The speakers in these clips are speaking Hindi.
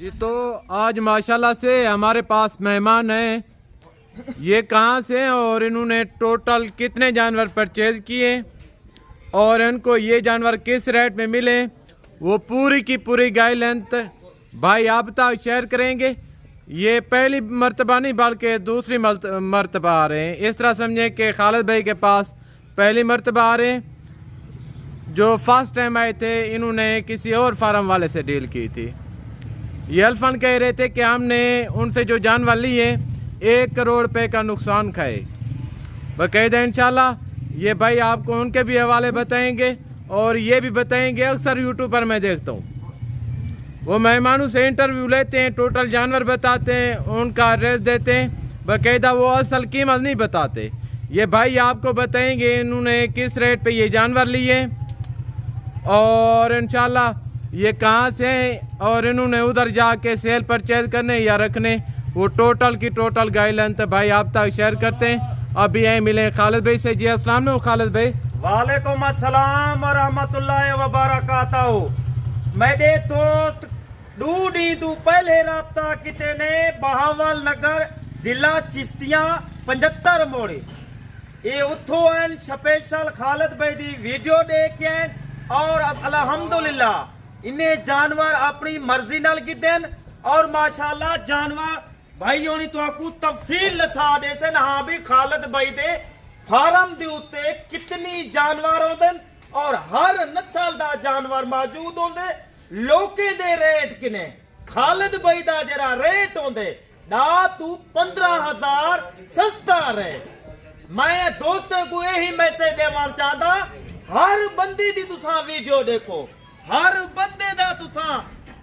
जी तो आज माशाल्लाह से हमारे पास मेहमान हैं। ये कहाँ से हैं और इन्होंने टोटल कितने जानवर परचेज किए और इनको ये जानवर किस रेट में मिले, वो पूरी की पूरी गाइडलाइन भाई आप तक शेयर करेंगे। ये पहली मर्तबा नहीं बल्कि दूसरी मर्तबा आ रहे हैं। इस तरह समझे कि खालिद भाई के पास पहली मर्तबा आ रहे हैं। जो फर्स्ट टाइम आए थे इन्होंने किसी और फार्म वाले से डील की थी। ये अल्फान कह रहे थे कि हमने उनसे जो जानवर लिए 1 करोड़ रुपए का नुकसान खाए। बाकायदा इंशाल्लाह ये भाई आपको उनके भी हवाले बताएंगे और ये भी बताएंगे। अक्सर यूट्यूब पर मैं देखता हूँ वो मेहमानों से इंटरव्यू लेते हैं, टोटल जानवर बताते हैं, उनका एड्रेस देते हैं, बाकायदा वो असल कीमत नहीं बताते। ये भाई आपको बताएंगे इन्होंने किस रेट पे ये जानवर लिए और इंशाल्लाह ये कहाँ से हैं और इन्होंने उधर जाके सेल परचेज करने या रखने, वो टोटल की टोटल गाइडलाइन तो भाई आप तक शेयर करते हैं। अभी यहीं मिले खालिद भाई से। जी अस्सलाम वालेकुम खालिद भाई। वालेकुम अस्सलाम व रहमतुल्लाहि व बरकातहू। मेरे दोस्त डी तू पहले राब्ता किते ने बहावल नगर जिला चिश्तियां 75 मोड़े ये उतो स्पेशल खालिद भाई दी वीडियो देखे और अब अल्हम्दुलिल्लाह इन्हें जानवर अपनी मर्जी नाल गिदेन और माशाल्लाह जानवर भाई होनी तो आपको तफसील लसा दे से हाँ भी खालिद भाई दे फार्म दे उत्ते कितनी जानवर होंदे और हर नस्ल दा जानवर मौजूद होंदे। लोके दे रेट किने खालिद भाई दा जरा रेट होंदे ना तू 15,000 सस्ता रहे। मैं दोस्तों को यही मैसेज देना चाहता, हर बंदी दी तुसा वीडियो देखो, हर बंदे दा तुसा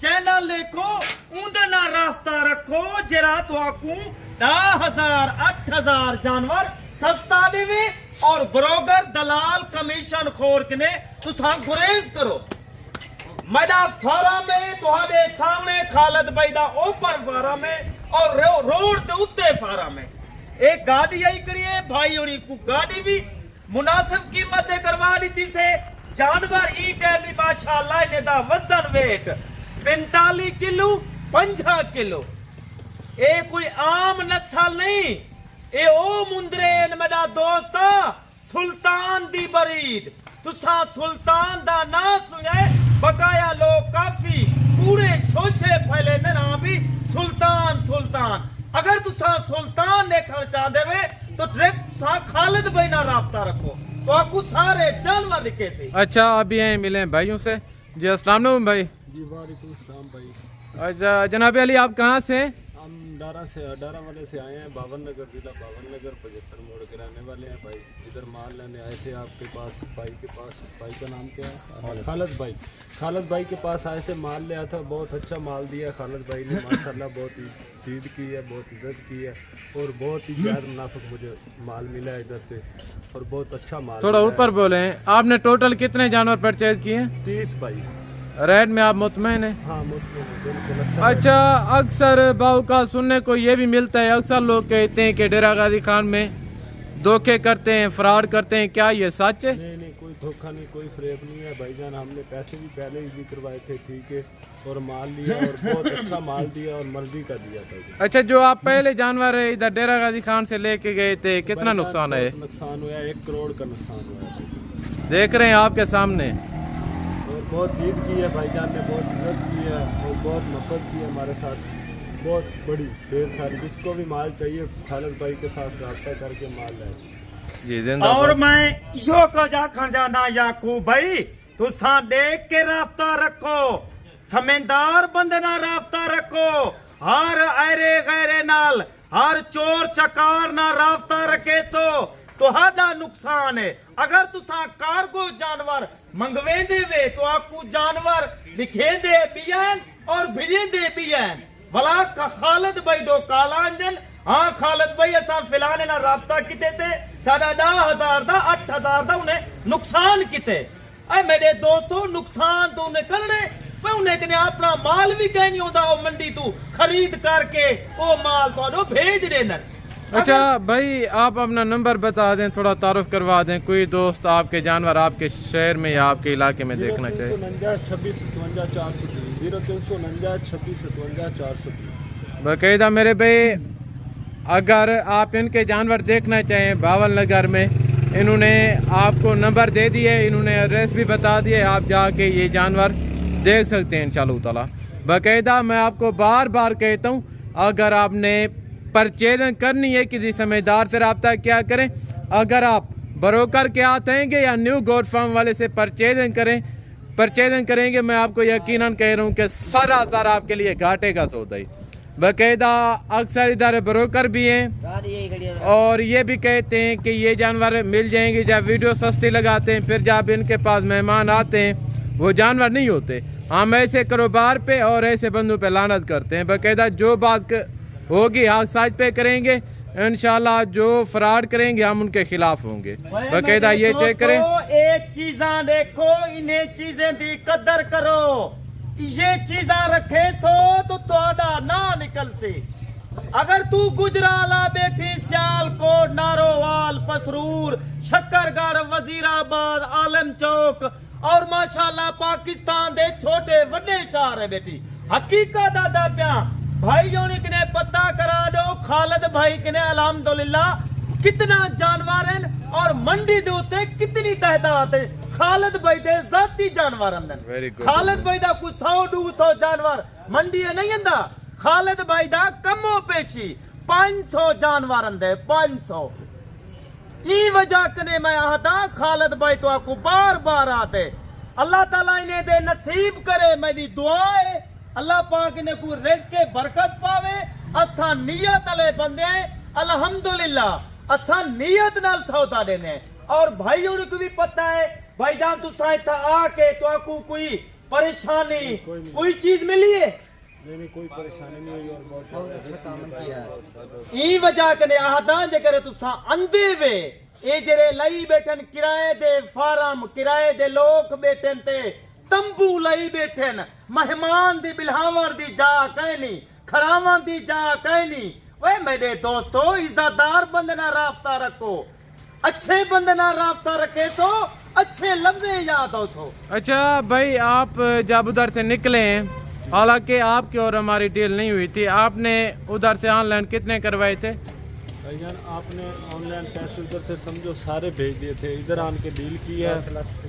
चैनल देखो, उनदे ना रास्ता रखो जरा तो आकू 10,000 8,000 जानवर सस्ता देवे और ब्रोकर दलाल कमीशन खोर किने तुसा गुरेज करो। मेरा फार्म है तुहाडे सामने खालिद भाई दा ओपन फार्म है और रोड दे उत्ते फार्म है। एक गाड़ी आई करिए भाई होनी को गाड़ी भी मुनासिब कीमत करवा दी से जानवर ई टाइम भी माशाल्लाह इने दा वजन वेट 45 किलो 50 किलो। ए कोई आम नस्ल नहीं, ए ओ मुंदरे मेरा दोस्त सुल्तान दी बरीड। तुसा सुल्तान दा ना सुने बकाया लोग काफी पूरे शोशे फैले ने ना भी सुल्तान सुल्तान। अगर तुसा सुल्तान देखना चाहते वे तो डायरेक्ट खालिद भाई ना राब्ता रखो तो आपको सारे जानवर दिखे से। अच्छा अभी यहीं मिले भाइयों से। जी अस्सलाम वालेकुम भाई। जी वालेकुम सलाम भाई। अच्छा जनाब अली आप कहाँ से? हम डारा वाले से आए हैं, बावन नगर जिला बावन नगर 75 मोड़ के रहने वाले हैं भाई। इधर माल लेने आए थे आपके पास, भाई के पास। भाई का नाम क्या है? खालिद भाई। खालिद भाई के पास आए थे, माल लिया था, बहुत अच्छा माल दिया खालिद भाई ने माशाल्लाह। बहुत दीद की है, बहुत इज्जत की है और बहुत ही ज़्यादा मुनाफिक मुझे माल मिला है इधर से और बहुत अच्छा माल। थोड़ा ऊपर बोले। आपने टोटल कितने जानवर परचेज किए? 30 भाई। रेट में आप मुतमईन हैं? हाँ मुतमईन बिल्कुल। अच्छा अक्सर बाऊ का सुनने को ये भी मिलता है, अक्सर लोग कहते हैं कि डेरा गाजी खान में धोखे करते हैं, फ्रॉड करते हैं, क्या ये सच है? नहीं कोई धोखा नहीं, कोई फ्रेब नहीं है भाईजान। हमने पैसे भी पहले ही करवाए थे, ठीक है, और माल लिया और बहुत अच्छा माल दिया और मर्जी का दिया था। अच्छा जो आप पहले जानवर है इधर डेरा गाजी खान से लेके गए थे, कितना नुकसान है? नुकसान हुआ 1 करोड़ का नुकसान हुआ। देख रहे हैं आपके सामने। और बहुत ईद की है भाईजान ने, बहुत इज्जत की है और बहुत मोहब्बत की है हमारे साथ, बहुत बड़ी ढेर सारी। जिसको भी माल चाहिए खालिद भाई के साथ रब्ता करके माल ले जी। और मैं यो को जाखन जाना याकूब भाई तुसा देख के रास्ता रखो, समझदार बंदे ना रास्ता रखो, हर ऐरे गैरे नाल हर चोर चकार ना रास्ता रखे तो हादा नुकसान है। अगर तुसा कार्गो जानवर मंगवेंदे वे तो आपको जानवर दिखेंदे बियान और भिजेंदे बियान भला का खालिद भाई दो काला अंजन। हाँ खालिद भाई असा फिलहाल ना राब्ता किते थे साढ़ा 10,000 दा 8,000 दा उन्हें नुकसान किते। ऐ मेरे दोस्तों नुकसान तो उन्हें करने उन्हें अपना माल भी कहीं नहीं होता मंडी तू खरीद करके वो माल तो भेज देना। अच्छा भाई आप अपना नंबर बता दें, थोड़ा तारुफ करवा दें, कोई दोस्त आपके जानवर आपके शहर में या आपके इलाके में देखना चाहिए। 26 0 349 26 57 430। बाकायदा मेरे भाई अगर आप इनके जानवर देखना चाहें बावल नगर में, इन्होंने आपको नंबर दे दिए, इन्होंने एड्रेस भी बता दिए, आप जाके ये जानवर देख सकते हैं इंशाअल्लाह ताला। बाकायदा मैं आपको बार बार कहता हूँ, अगर आपने परचेजिंग करनी है किसी समझदार से रब्ता क्या करें। अगर आप ब्रोकर के हाथ आएंगे या न्यू गोट फार्म वाले से परचेजिंग करेंगे, मैं आपको यकीनन कह रहा हूँ कि सरासर आपके लिए घाटे का सौदा ही। बाकायदा अक्सर इधर ब्रोकर भी हैं और ये भी कहते हैं कि ये जानवर मिल जाएंगे। जब वीडियो सस्ती लगाते हैं, फिर जब इनके पास मेहमान आते हैं वो जानवर नहीं होते। हम ऐसे कारोबार पे और ऐसे बंदों पे लानत करते हैं। बाकायदा जो बात होगी हक सच पे करेंगे इंशाल्लाह, जो फ्रॉड करेंगे हम उनके खिलाफ होंगे। बाकायदा ये चेक करें। एक चीजा देखो, इन्हें चीजें दी कदर करो, ये चीजा रखे सो तो तोड़ा ना निकल से। अगर तू गुजराला बैठी सियालकोट, नारोवाल, पसरूर, शक्करगढ़, वजीराबाद, आलम चौक और माशाल्लाह पाकिस्तान दे छोटे बड़े शहर है बेटी, हकीकत दादा प्या भाई जोनी ने पता करा दो। खालिद भाई ने अल्हम्दुलिल्लाह कितना जानवर है और मंडी दे उत्ते कितनी तादाद है खालिद भाई दे जाती जानवर अंदर। खालिद भाई दा कुछ 100-200 जानवर मंडी नहीं अंदा, खालिद भाई दा कमो पेशी 500 जानवर अंदर 500। ई वजह कने मैं आता खालिद भाई तो आपको बार बार आते। अल्लाह ताला इन्हें दे नसीब करे, मेरी दुआ है अल्लाह पाक ने को रिज़्क़ के बरकत पावे। असा नियत वाले बंदे अल्हम्दुलिल्लाह, असा नियत नाल सौदा देने। और भाइयों को भी पता है भाईजान तुसा इतना आके तो आपको कोई परेशानी कोई चीज मिली है? नहीं, कोई परेशानी नहीं हुई और बहुत अच्छा काम किया। ई वजह कने आदा जे करे तुसा अंधे वे ए जेरे लई बैठन किराए दे फार्म, किराए दे लोग बैठन ते तंबू लई बैठन, मेहमान दी बिल्हावर दी जा कहनी, खरावन दी जा कहनी। वे मेरे दोस्तों इज्जतदार बंदे ना राब्ता रखो, अच्छे बंदे ना राब्ता रखे तो अच्छे लफ्ज़ याद हो तो। अच्छा भाई, आप जब उधर से निकले हैं, हालांकि आपकी और हमारी डील नहीं हुई थी, आपने उधर से ऑनलाइन कितने करवाए थे? भाईजान आपने ऑनलाइन पैसे उधर से समझो सारे भेज दिए थे, इधर आन के डील की है,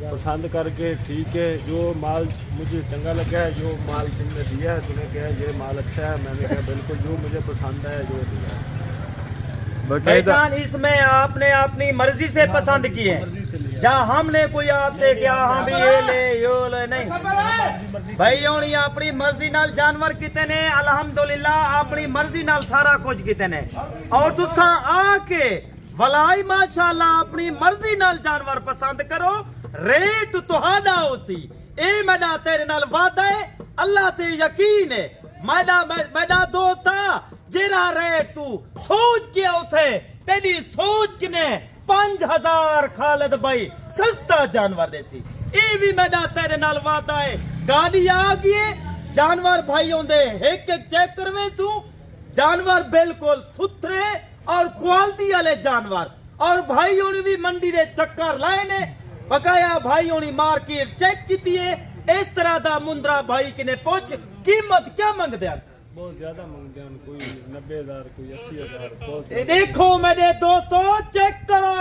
पसंद करके ठीक है। जो माल मुझे चंगा लगा है, जो माल तुमने दिया है, तुमने कहा ये माल अच्छा है, मैंने कहा बिल्कुल जो मुझे पसंद है जो दिया है। भाईजान इसमें आपने अपनी मर्जी से पसंद की है, जहाँ हमने कोई आपसे क्या हम भी ये ले यो ले नहीं। भाई होनी अपनी मर्जी नाल जानवर किते ने अल्हम्दुलिल्लाह अपनी मर्जी नाल सारा कुछ किते ने। और तुसा आके वलाई माशाल्लाह अपनी मर्जी नाल जानवर पसंद करो, रेट तुहाडा होसी। ए मैडा तेरे नाल वादा है, अल्लाह ते यकीन है। मैडा दोस्ता जेरा रेट तू सोच के उसे तेरी सोच किने 5000 खालिद भाई सस्ता जानवर देसी। ये भी मैंने तेरे नाल वादा है, गाड़ी आ गई जानवर भाई होंदे एक एक चेक करवे तू, जानवर बिल्कुल सुथरे और क्वालिटी वाले जानवर। और भाई होनी भी मंडी दे चक्कर लाए ने, बकाया भाई होनी मार्केट चेक की है। इस तरह दा मुंद्रा भाई किने पूछ कीमत क्या मंगदे हैं? बहुत ज्यादा मांगते हैं, कोई 90,000 कोई 80,000 बहुत। देखो मेरे दोस्तों चेक करो,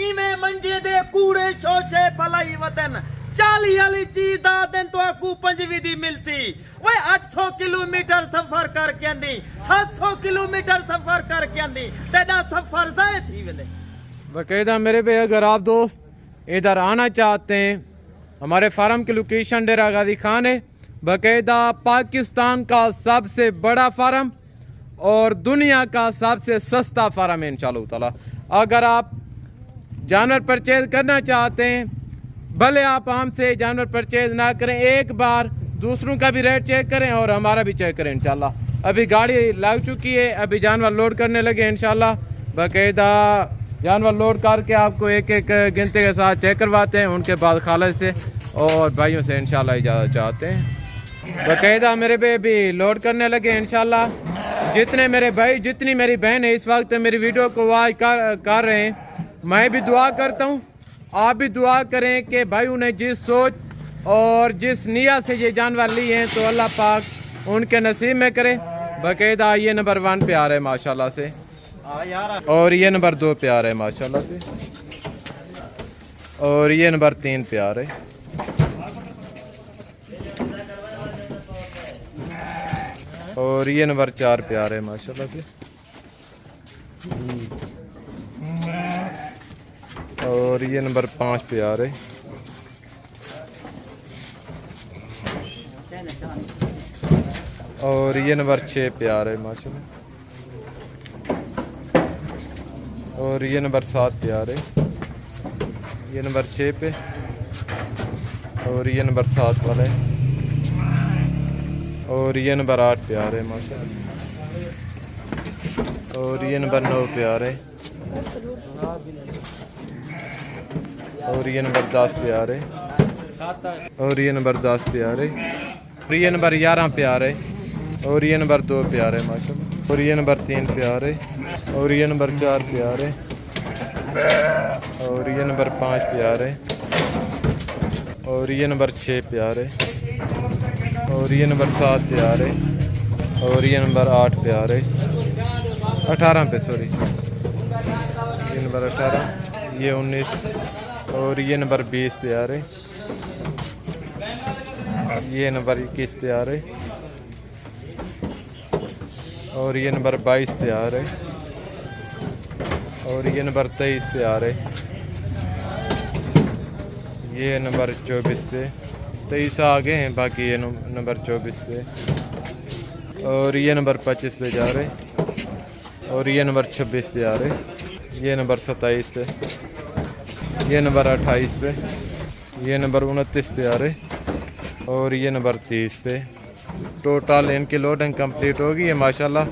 इमे मंजे दे कूड़े शोशे फलाई वतन 40 वाली चीज दा दिन तो आपको 5 दी मिलसी। वे 800 किलोमीटर सफर करके आंदी, 700 किलोमीटर सफर करके आंदी, तेरा सफर जाए थी वेले। बाकायदा मेरे भाई अगर आप दोस्त इधर आना चाहते हैं, हमारे फार्म की लोकेशन डेरा गाजी खान है। बाकायदा पाकिस्तान का सबसे बड़ा फार्म और दुनिया का सबसे सस्ता फार्म है इंशाअल्लाह ताला। अगर आप जानवर परचेज करना चाहते हैं, भले आप हमसे जानवर परचेज ना करें, एक बार दूसरों का भी रेट चेक करें और हमारा भी चेक करें इंशाल्लाह। अभी गाड़ी लग चुकी है, अभी जानवर लोड करने लगे इंशाल्लाह। बाकायदा जानवर लोड करके आपको एक एक गिनती के साथ चेक करवाते हैं, उनके बाद खालिद से और भाइयों से इंशाल्लाह इजाज़त चाहते हैं। बाकायदा मेरे भाई भी लोड करने लगे इंशाल्लाह। जितने मेरे भाई जितनी मेरी बहन है इस वक्त मेरी वीडियो को वॉच कर रहे हैं, मैं भी दुआ करता हूँ, आप भी दुआ करें कि भाई उन्हें जिस सोच और जिस नियत से ये जानवर लिए हैं तो अल्लाह पाक उनके नसीब में करे। बाकायदा ये नंबर 1 पे आ रहे हैं माशाल्लाह से, और ये नंबर 2 पे आ रहे हैं माशाल्लाह से, और ये नंबर 3 पे आ रहे हैं, और ये नंबर 4 पे आ रहे हैं माशाल्लाह से, और ये नंबर 5 पे आ रहे, और ये नंबर 6 पे आ रहे माशाल्लाह, और ये नंबर 7 पे आ रहे, ये नंबर 6 पे, और ये नंबर 7 वाला है, और ये नंबर 8 पे आ रहे माशाल्लाह, और ये नंबर 9 पे आ रहे, और ये नंबर 10 पे आ रहे, और ये नंबर 10 पे आ रहे, और ये नंबर 11 पे आ रहे, और ये नंबर 2 पे आ रहे माशाल्लाह, और ये नंबर 3 पे आ रहे, और ये नंबर 4 पे आ रहे, और ये नंबर 5 पे आ रहे, और ये नंबर 6 पे आ रहे, और ये नंबर 7 पे आ रहे, और ये नंबर 8 पे आ रहे, 18 पे सॉरी, ये नंबर 18, ये 19, और ये नंबर 20 पे आ रहे, ये नंबर 21 पे आ रहे, और ये नंबर 22 पे आ रहे, और ये नंबर 23 पे आ रहे, ये नंबर 24 पे, 23 आगे हैं, बाकी ये नंबर 24 पे, और ये नंबर 25 पे जा रहे, और ये नंबर 26 पे आ रहे, ये नंबर 27 पे, ये नंबर 28 पे, ये नंबर 29 पे आ रहे, और ये नंबर 30 पे। टोटल इनकी लोडिंग कंप्लीट होगी है माशाल्लाह।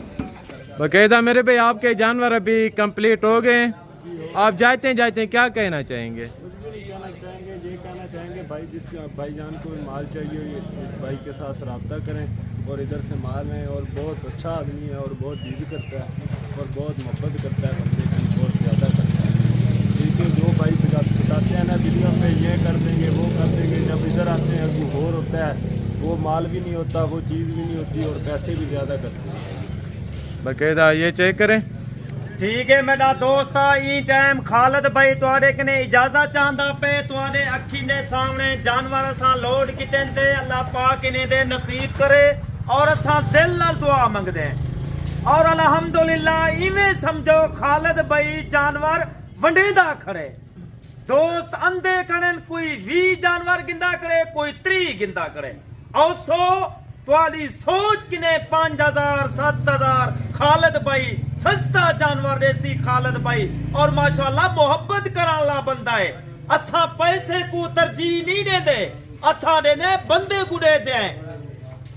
बाकायदा मेरे भाई आपके जानवर अभी कंप्लीट हो गए हैं, आप जाते हैं क्या कहना चाहेंगे? ये कहना चाहेंगे भाई जिसके भाईजान को माल चाहिए इस भाई के साथ रब्ता करें और इधर से माल लें, और बहुत अच्छा आदमी है और बहुत दीदी करता है और बहुत मोहब्बत करता है, बंदे की बहुत ज़्यादा करता है। देखिए जो भाई बताते हैं ना वीडियो में ये कर देंगे वो कर देंगे, जब इधर आते हैं कुछ और होता है, वो माल भी नहीं होता, वो चीज़ भी नहीं होती और पैसे भी ज़्यादा करते हैं। बाकायदा ये चेक करें। ठीक है मेरा दोस्त, ई टाइम खालिद भाई तुहाडे कने इजाजत चाहता पे, तुहाडे अखी दे सामने जानवर असा लोड किते दे, अल्लाह पाक इन्हें दे नसीब करे, और असा दिल नाल दुआ मंगदे हैं, और अल्हम्दुलिल्लाह इवें समझो खालिद भाई जानवर वंडेदा खड़े। दोस्त अंधे कड़न, कोई 20 जानवर गिंदा करे, कोई 30 गिंदा करे, और सो तुहाडी सोच किने 5000 7000 खालिद भाई सस्ता जानवर देसी खालिद भाई, और माशाल्लाह मोहब्बत करने वाला बंदा है। असा पैसे को तरजीह नहीं देते, असा देने बंदे को देते हैं।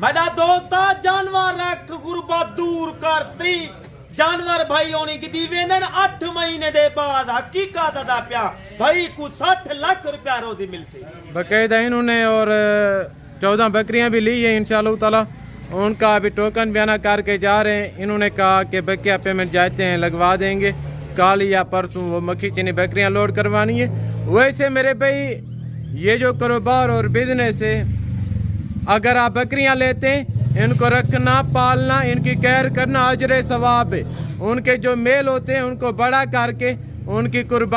मेरा दोस्त जानवर रख गुरबत दूर कर, 30 जानवर भाई होनी की दीवेंदन 8 महीने दे बाद हकीकत अदा प्या भाई को 60 लाख रुपया रोजी मिलती। बाकायदा इन्होंने और 14 बकरियां भी ली है इंशाअल्लाह ताला, उनका अभी टोकन बयाना करके जा रहे हैं। इन्होंने कहा कि बकिया पेमेंट जाते हैं लगवा देंगे, कल या परसों वो मक्खी चीनी बकरियां लोड करवानी है। वैसे मेरे भाई ये जो कारोबार और बिजनेस है, अगर आप बकरियां लेते हैं, इनको रखना पालना, इनकी केयर करना अजर सवाब है। उनके जो मेल होते हैं उनको बड़ा करके उनकी कुर्बानी